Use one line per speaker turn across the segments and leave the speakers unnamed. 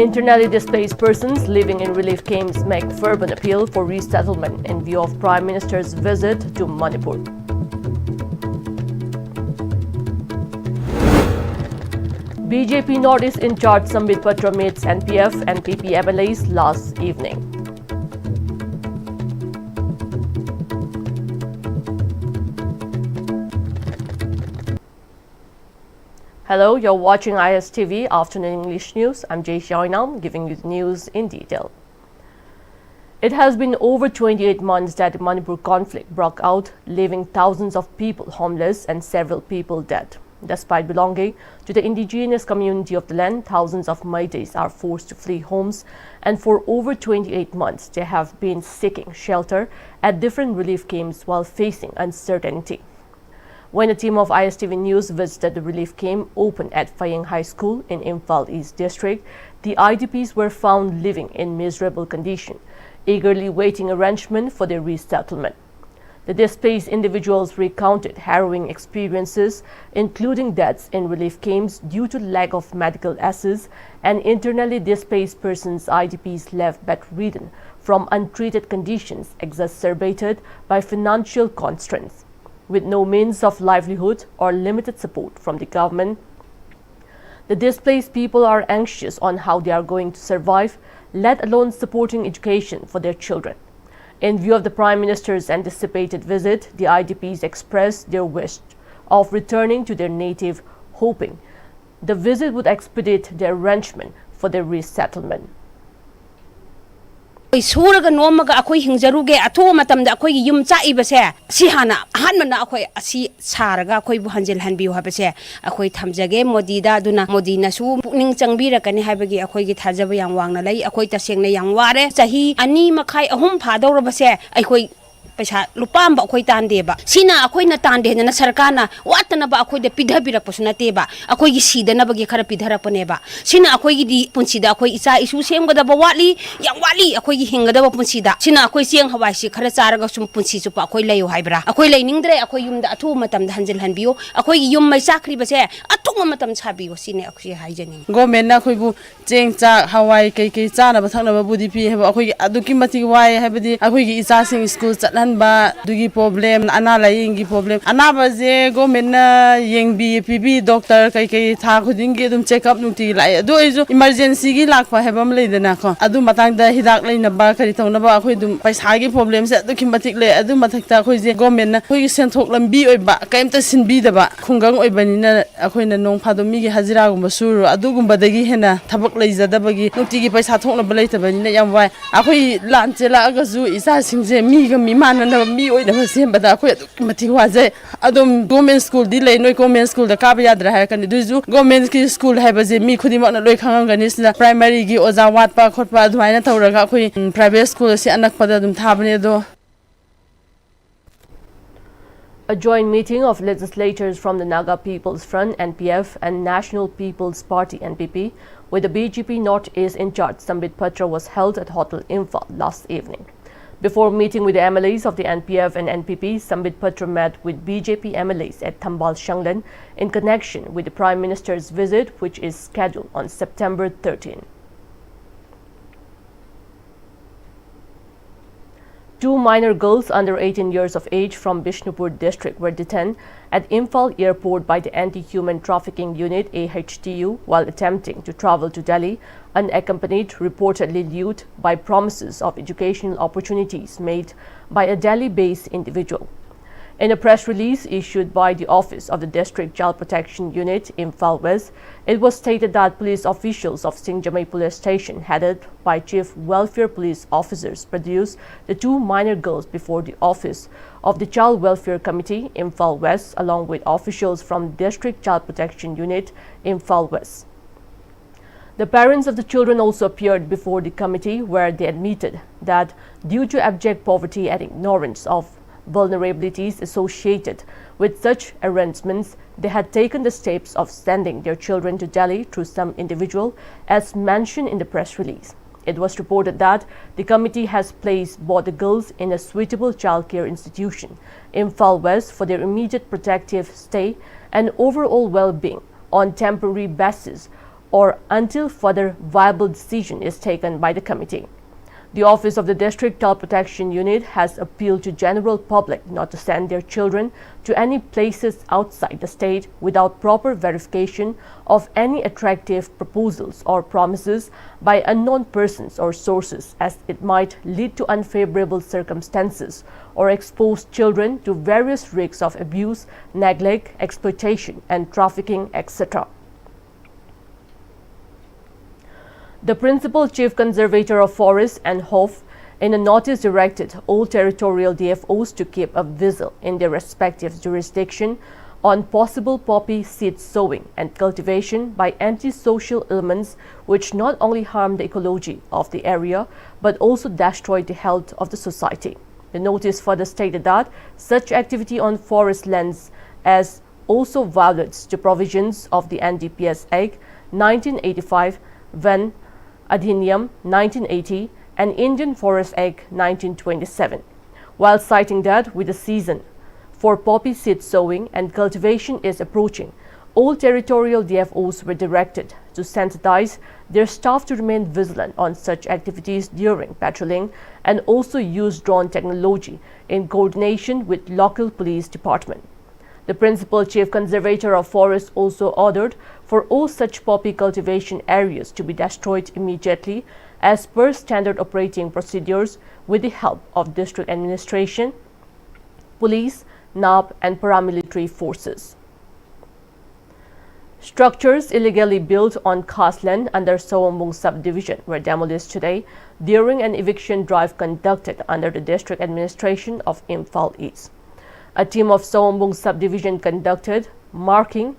Internally displaced persons living in relief camps make fervent appeal for resettlement in view of Prime Minister's visit to Manipur. BJP Northeast in charge Sambit Patra meets NPF and PP MLAs last evening. Hello, you're watching ISTV Afternoon English News. I'm Jay Xiaoinam giving you the news in detail. It has been over 28 months that the Manipur conflict broke out, leaving thousands of people homeless and several people dead. Despite belonging to the indigenous community of the land, thousands of Meiteis are forced to flee homes, and for over 28 months they have been seeking shelter at different relief camps while facing uncertainty. When a team of ISTV News visited the relief camp opened at Phayeng High School in Imphal East District, the IDPs were found living in miserable condition, eagerly waiting arrangement for their resettlement. The displaced individuals recounted harrowing experiences, including deaths in relief camps due to lack of medical access, and internally displaced persons IDPs left bedridden from untreated conditions exacerbated by financial constraints. With no means of livelihood or limited support from the government, the displaced people are anxious on how they are going to survive, let alone supporting education for their children. In view of the Prime Minister's anticipated visit, the IDPs expressed their wish of returning to their native, hoping the visit would expedite the arrangement for their resettlement.
Suraga nomaga akoy hingjaruge ato matamda akoy yum chaibase si hana hanmana akoy asi saraga akoy bu hanjel hanbiu habase akoy thamjage modi da duna modi na su pukning changbirakani habagi akoy gi thajaba yang wangna lai akoy tasengna yang ware chahi ani makhai ahum phadawrabase akoy पैसा लुपाम अखोई तांदेबा सिना अखोइना तांदेना सरकारना वातनबा अखोइदे पिधबिरकपसु नतेबा अखोइगी सीदनबगी खरा पिधरपनेबा सिना अखोइगी पुंसीदा अखोइ इचा इसु सेमगदबा वाली yang wali अखोइगी हिंगदबा पुंसीदा सिना अखोइ Cheng हवाइसि खरा चारगा सुम पुंसी चुपा अखोइ लैयो हाइब्रा अखोइ लैनिंगद्रे अखोइ युमदा अथु मतमदा हंजल हनबियो अखोइगी yum मै चाखरिबसे अथुम मतम छाबियो सिने अखोइ हाइजनि
government अखोइबु Cheng चा हवाई कई चानबा थंगनबा बुदि पि हेबा अखोइगी अदुकी मति वाय हेबदि अखोइगी इचा सिंग स्कूल चतनबा दुगी प्रॉब्लम अना लाइंगी प्रॉब्लम अना बजे गवर्नमेंट येंगबी पीबी डॉक्टर कई था खुदिंगी दुम चेकअप नुती लाय अदु इजु इमरजेंसी गी लाखपा हेबम लेदना को अदु मतांगदा हिदाक लेनबा करि थौनबा अखोइ दुम पैसागी प्रॉब्लम से अदुकी मतिक ले अदु मथकता अखोइ जे गवर्नमेंट अखोइ सेंथोक लंबी ओइबा कैमता सिनबीदबा खुंगंग ओइबनिना अखोइना नोंग फादो मिगी हाजिरा गुम सुरु अदुगुमबदगी हेना थबक लेजदबगी नुतीगी पैसा थोकनबा लेतबनिना याम वाय अखोइ लांचेला अगजु इसा सिंजे मीगा मिमानना मी ओइना सेमबदा अखोइ मति वाजे अदुम गवर्नमेंट स्कूल दि ले नोइ गवर्नमेंट स्कूल दा काबा याद्रा हाय कनि दुजु गवर्नमेंट की स्कूल हायबजे मी खुदिमकना लोइ खांगंगनि सिना प्राइमरी गी ओजा वाटपा खोटपा अदुमाइना तौरगा अखोइ प्राइवेट स्कूल से अनकपदा दुम थाबने दो.
A joint meeting of legislators from the Naga People's Front (NPF) and National People's Party (NPP) with the BJP Northeast in charge Sambit Patra was held at Hotel Imphal last evening. Before meeting with the MLAs of the NPF and NPP, Sambit Patra met with BJP MLAs at Thambal Shanglan in connection with the Prime Minister's visit, which is scheduled on September 13. Two minor girls under 18 years of age from Bishnupur district were detained at Imphal airport by the Anti-Human Trafficking Unit AHTU while attempting to travel to Delhi, unaccompanied, reportedly lured by promises of educational opportunities made by a Delhi-based individual. In a press release issued by the Office of the District Child Protection Unit Imphal West, it was stated that police officials of Singjamai Police Station, headed by Chief Welfare Police Officers, produced the two minor girls before the Office of the Child Welfare Committee Imphal West, along with officials from District Child Protection Unit Imphal West. The parents of the children also appeared before the committee, where they admitted that due to abject poverty and ignorance of vulnerabilities associated with such arrangements, they had taken the steps of sending their children to Delhi through some individual, as mentioned in the press release. It was reported that the committee has placed both the girls in a suitable childcare institution in Imphal West for their immediate protective stay and overall well-being on temporary basis or until further viable decision is taken by the committee. The Office of the District Child Protection Unit has appealed to general public not to send their children to any places outside the state without proper verification of any attractive proposals or promises by unknown persons or sources, as it might lead to unfavorable circumstances or expose children to various risks of abuse, neglect, exploitation, and trafficking, etc. The Principal Chief Conservator of Forests and Health, in a notice, directed all territorial DFOs to keep a vigil in their respective jurisdiction on possible poppy seed sowing and cultivation by antisocial elements which not only harm the ecology of the area but also destroy the health of the society. The notice further stated that such activity on forest lands as also violates the provisions of the NDPS Act 1985, Ven Adhinium 1980 and Indian Forest Act 1927, while citing that with the season for poppy seed sowing and cultivation is approaching, all territorial DFOs were directed to sensitize their staff to remain vigilant on such activities during patrolling and also use drone technology in coordination with local police department. The Principal Chief Conservator of Forests also ordered for all such poppy cultivation areas to be destroyed immediately as per standard operating procedures with the help of district administration, police, NAB and paramilitary forces. Structures illegally built on Khas land under Sowombong subdivision were demolished today during an eviction drive conducted under the district administration of Imphal East. A team of Sowombong subdivision conducted marking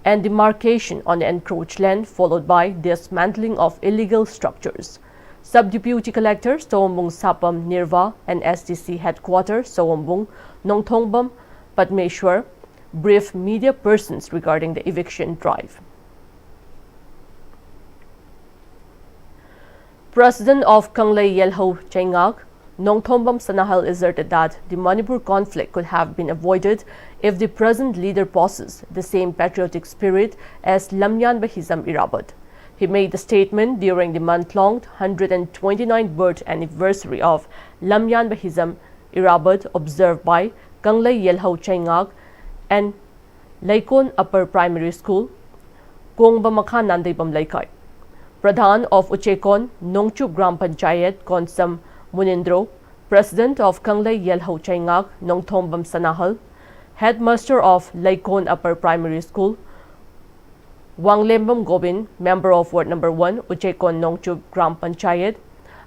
and demarcation on the encroached land, followed by dismantling of illegal structures. Sub-Deputy Collector Sowombong Sapam Nirva and SDC Headquarters Sowombong Nongthongbam Padmeshwar briefed media persons regarding the eviction drive. President of Kanglei Yelho Chaingak Nongthombam Sanahal asserted that the Manipur conflict could have been avoided if the present leader possessed the same patriotic spirit as Lamyan Bahizam Irabad. He made the statement during the month-long 129th birth anniversary of Lamyan Bahizam Irabad observed by Kanglei Yelho Chaingak and Laikon Upper Primary School, Kongba Makha Nandaibam Laikai. Pradhan of Uchekon Nongchup Gram Panchayat Konsam Munindro, President of Kanglei Yelho Chaingak Nongthombam Sanahal, Headmaster of Laikon Upper Primary School, Wanglembam Gobin, Member of Ward Number 1, Uchekon Nongchup Gram Panchayat,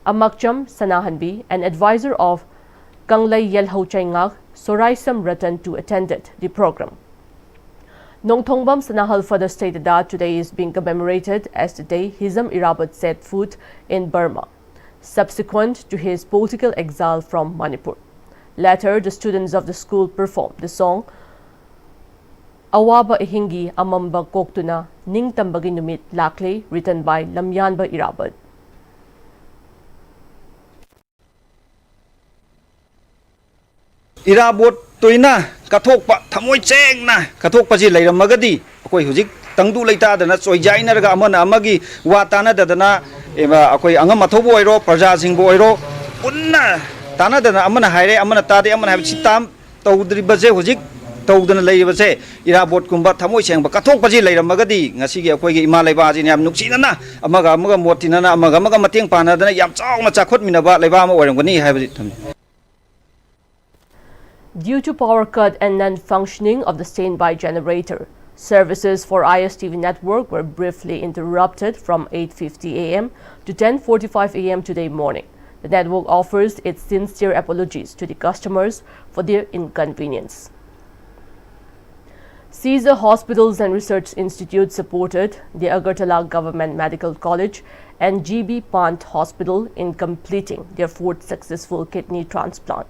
Amakcham Sanahanbi, and Advisor of Kanglei Yelho Chaingak, Soraisam Ratan, to attended the program. Nongthombam Sanahal further stated that today is being commemorated as the day Hizam Irabad set foot in Burma, subsequent to his political exile from Manipur. Later, the students of the school performed the song Awaba Ihingi Amamba Koktuna Ningtambagi Numit Lakle, written by Lamyanba Irabad.
Irabot toina kathokpa thamoi chengna kathokpa ji leiramagadi akoi hujik tangdu leita dana choijaina raga amana amagi watana dadana eba akoi angam mathobo oiro praja singbo oiro unna tana dana amana haire amana tade amana habi sitam tawdri baje hujik tawdana leibase irabot kumba thamoi chengba kathokpa ji leiramagadi ngasi gi akoi gi ima leiba ji yam nuksinana amaga motinana amaga mateng panadana yam chauna chakhot minaba leiba ama oirangani habi thamni.
Due to power cut and non-functioning of the standby generator, services for ISTV network were briefly interrupted from 8:50 a.m. to 10:45 a.m. today morning. The network offers its sincere apologies to the customers for their inconvenience. Caesar Hospitals and Research Institute supported the Agartala Government Medical College and GB Pant Hospital in completing their fourth successful kidney transplant.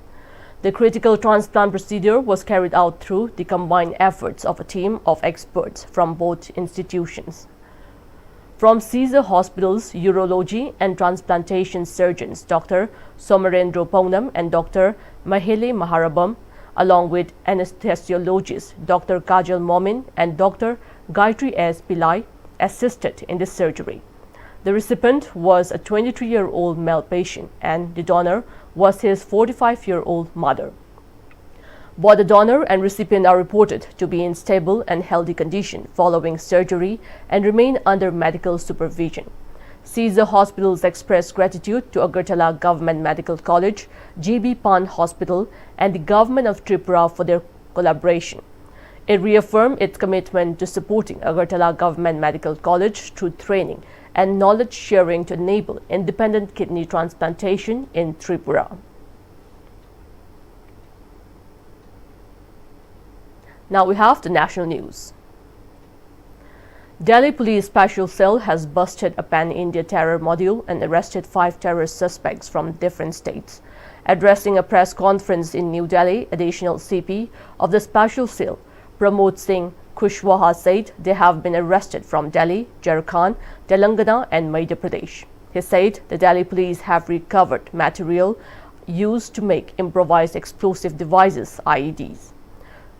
The critical transplant procedure was carried out through the combined efforts of a team of experts from both institutions. From Caesar Hospital's urology and transplantation surgeons Dr. Somarendra Pounam and Dr. Mahele Maharabam, along with anesthesiologists Dr. Kajal Momin and Dr. Gayatri S. Pillai, assisted in the surgery. The recipient was a 23-year-old male patient and the donor was his 45-year-old mother. Both the donor and recipient are reported to be in stable and healthy condition following surgery and remain under medical supervision. Caesar Hospitals expressed gratitude to Agartala Government Medical College, GB Pan Hospital and the Government of Tripura for their collaboration. It reaffirmed its commitment to supporting Agartala Government Medical College through training and knowledge sharing to enable independent kidney transplantation in Tripura. Now we have the national news. Delhi Police Special Cell has busted a pan-India terror module and arrested 5 terrorist suspects from different states. Addressing a press conference in New Delhi, additional CP of the Special Cell, Pramod Singh Kushwaha said they have been arrested from Delhi, Jharkhand, Telangana and Madhya Pradesh. He said the Delhi police have recovered material used to make improvised explosive devices, IEDs.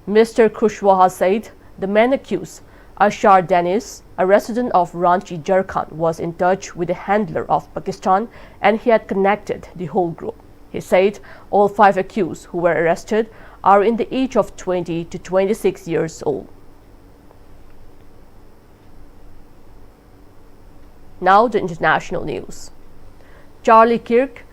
Mr. Kushwaha said the men accused, Ashar Dennis, a resident of Ranchi, Jharkhand, was in touch with a handler of Pakistan and he had connected the whole group. He said all 5 accused who were arrested are in the age of 20 to 26 years old. Now the international news. Charlie Kirk,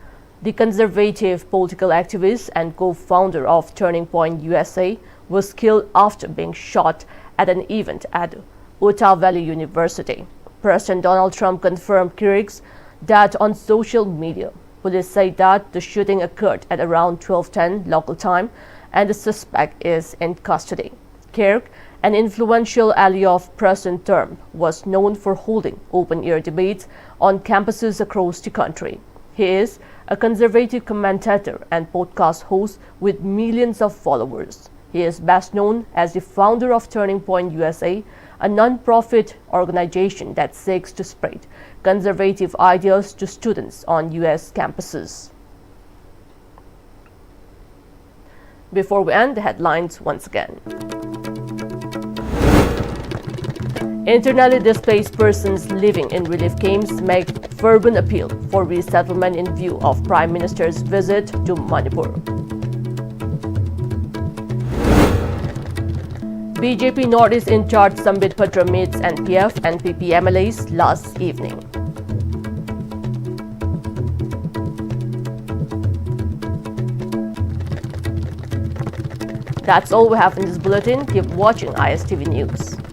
the conservative political activist and co-founder of Turning Point USA, was killed after being shot at an event at Utah Valley University. President Donald Trump confirmed Kirk's death on social media. Police say that the shooting occurred at around 12:10 local time and the suspect is in custody. Kirk, an influential ally of President Trump, was known for holding open-air debates on campuses across the country. He is a conservative commentator and podcast host with millions of followers. He is best known as the founder of Turning Point USA, a non-profit organization that seeks to spread conservative ideas to students on U.S. campuses. Before we end, the headlines once again. Internally displaced persons living in relief camps make fervent appeal for resettlement in view of Prime Minister's visit to Manipur. BJP Northeast in charge Sambit Patra meets NPF and PP MLAs last evening. That's all we have in this bulletin. Keep watching ISTV News.